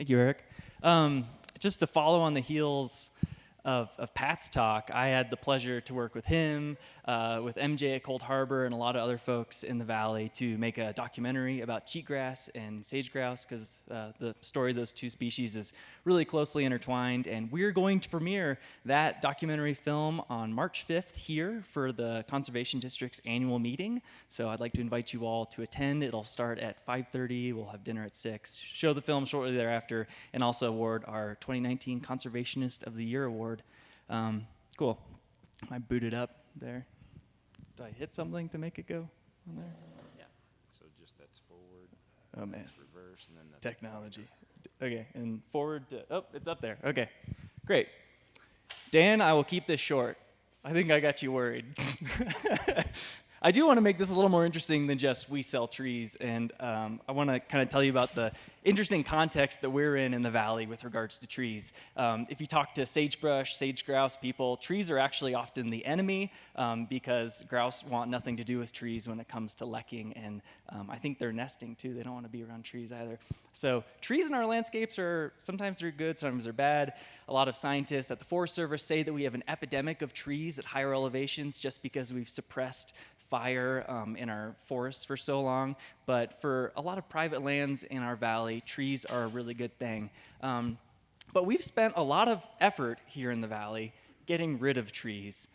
Thank you, Eric. Just to follow on the heels of Pat's talk, I had the pleasure to work with him, with MJ at Cold Harbor, and a lot of other folks in the Valley to make a documentary about cheatgrass and sage grouse, because the story of those two species is really closely intertwined. And we're going to premiere that documentary film on March 5th here for the Conservation District's annual meeting. So I'd like to invite you all to attend. It'll start at 5:30. We'll have dinner at 6. Show the film shortly thereafter, and also award our 2019 Conservationist of the Year award. Cool. I booted up there. Do I hit something to make it go on there? Yeah. So just that's forward. Oh man. That's reverse, and then that's Technology. Okay, and forward. It's up there. Okay, great. Dan, I will keep this short. I think I got you worried. I do want to make this a little more interesting than just we sell trees, and I want to kind of tell you about the interesting context that we're in the Valley with regards to trees. If you talk to sagebrush, sage grouse people, trees are actually often the enemy because grouse want nothing to do with trees when it comes to lecking, and I think they're nesting too. They don't want to be around trees either. So trees in our landscapes sometimes they're good, sometimes they're bad. A lot of scientists at the Forest Service say that we have an epidemic of trees at higher elevations just because we've suppressed fire in our forests for so long, but for a lot of private lands in our valley, trees are a really good thing. But we've spent a lot of effort here in the valley getting rid of trees,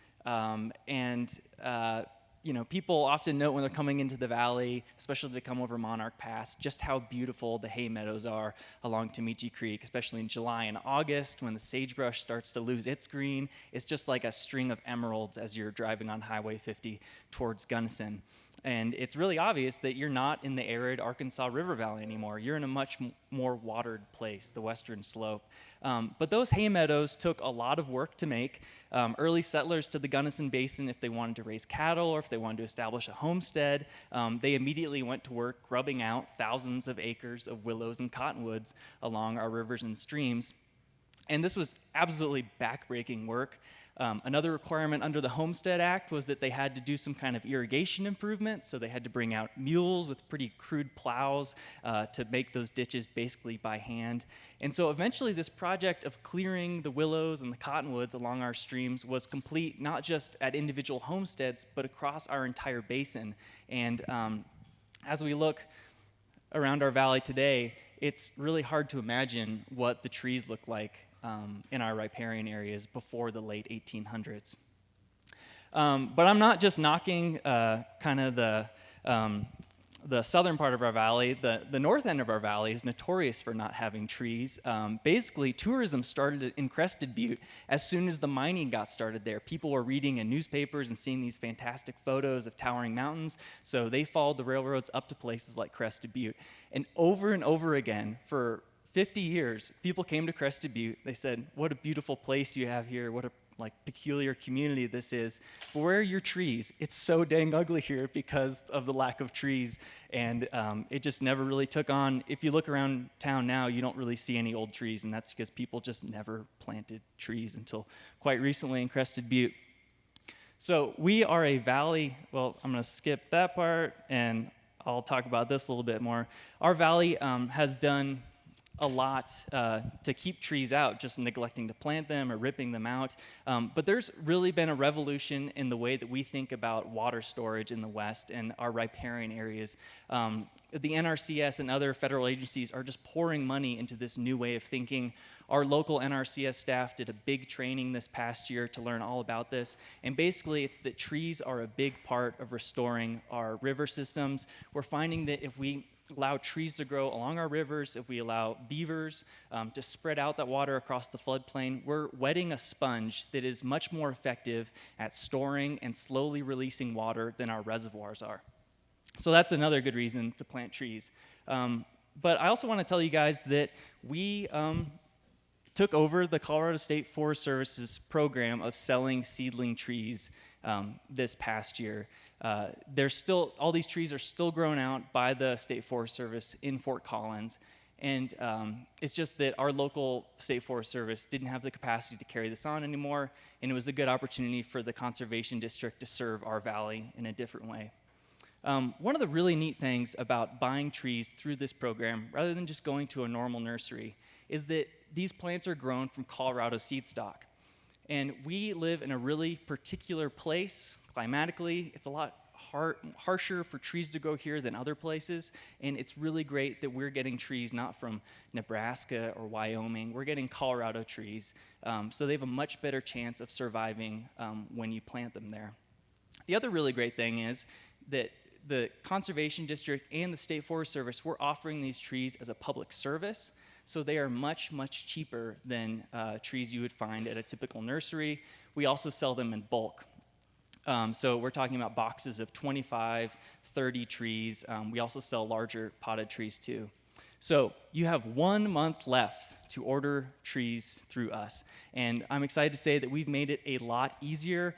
people often note when they're coming into the valley, especially if they come over Monarch Pass, just how beautiful the hay meadows are along Tamichi Creek, especially in July and August when the sagebrush starts to lose its green. It's just like a string of emeralds as you're driving on Highway 50 towards Gunnison. And it's really obvious that you're not in the arid Arkansas River Valley anymore. You're in a much more watered place, the western slope. But those hay meadows took a lot of work to make. Early settlers to the Gunnison Basin, if they wanted to raise cattle or if they wanted to establish a homestead, they immediately went to work grubbing out thousands of acres of willows and cottonwoods along our rivers and streams. And this was absolutely backbreaking work. Another requirement under the Homestead Act was that they had to do some kind of irrigation improvements, so they had to bring out mules with pretty crude plows to make those ditches basically by hand. And so eventually this project of clearing the willows and the cottonwoods along our streams was complete not just at individual homesteads, but across our entire basin. And as we look around our valley today, it's really hard to imagine what the trees look like in our riparian areas before the late 1800s. But I'm not just knocking kind of the southern part of our valley. The north end of our valley is notorious for not having trees. Basically, tourism started in Crested Butte as soon as the mining got started there. People were reading in newspapers and seeing these fantastic photos of towering mountains, so they followed the railroads up to places like Crested Butte. And over again, for 50 years, people came to Crested Butte. They said, what a beautiful place you have here. What a peculiar community this is. But where are your trees? It's so dang ugly here because of the lack of trees. And it just never really took on. If you look around town now, you don't really see any old trees. And that's because people just never planted trees until quite recently in Crested Butte. So we are a valley. Well, I'm going to skip that part and I'll talk about this a little bit more. Our valley has done a lot to keep trees out, just neglecting to plant them or ripping them out. But there's really been a revolution in the way that we think about water storage in the West and our riparian areas. The NRCS and other federal agencies are just pouring money into this new way of thinking. Our local NRCS staff did a big training this past year to learn all about this. And basically, it's that trees are a big part of restoring our river systems. We're finding that if we allow trees to grow along our rivers, if we allow beavers to spread out that water across the floodplain, we're wetting a sponge that is much more effective at storing and slowly releasing water than our reservoirs are. So that's another good reason to plant trees. But I also want to tell you guys that we took over the Colorado State Forest Service's program of selling seedling trees this past year. All these trees are still grown out by the State Forest Service in Fort Collins, and it's just that our local State Forest Service didn't have the capacity to carry this on anymore, and it was a good opportunity for the Conservation District to serve our valley in a different way. One of the really neat things about buying trees through this program, rather than just going to a normal nursery, is that these plants are grown from Colorado seed stock. And we live in a really particular place climatically. It's a lot harsher for trees to grow here than other places, and it's really great that we're getting trees not from Nebraska or Wyoming. We're getting Colorado trees, so they have a much better chance of surviving when you plant them there. The other really great thing is that the Conservation District and the State Forest Service, we're offering these trees as a public service, so they are much, much cheaper than trees you would find at a typical nursery. We also sell them in bulk. So we're talking about boxes of 25, 30 trees. We also sell larger potted trees too. So you have 1 month left to order trees through us. And I'm excited to say that we've made it a lot easier.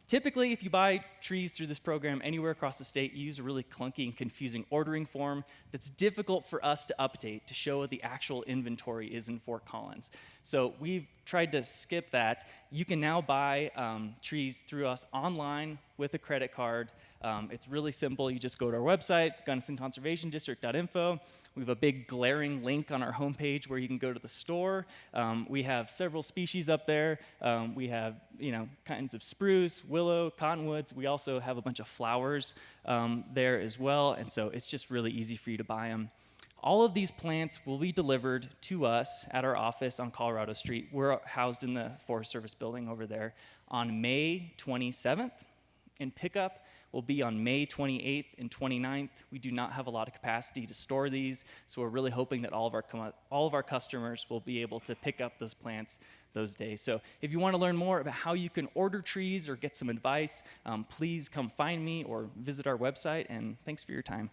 Typically, if you buy trees through this program anywhere across the state, you use a really clunky and confusing ordering form that's difficult for us to update to show what the actual inventory is in Fort Collins. So we've tried to skip that. You can now buy trees through us online with a credit card. It's really simple. You just go to our website, GunnisonConservationDistrict.info. We have a big glaring link on our homepage where you can go to the store. We have several species up there. We have, kinds of spruce, willow, cottonwoods. We also have a bunch of flowers there as well, and so it's just really easy for you to buy them. All of these plants will be delivered to us at our office on Colorado Street. We're housed in the Forest Service building over there on May 27th, and pickup will be on May 28th and 29th. We do not have a lot of capacity to store these, so we're really hoping that all of our customers will be able to pick up those plants those days. So if you want to learn more about how you can order trees or get some advice, please come find me or visit our website, and thanks for your time.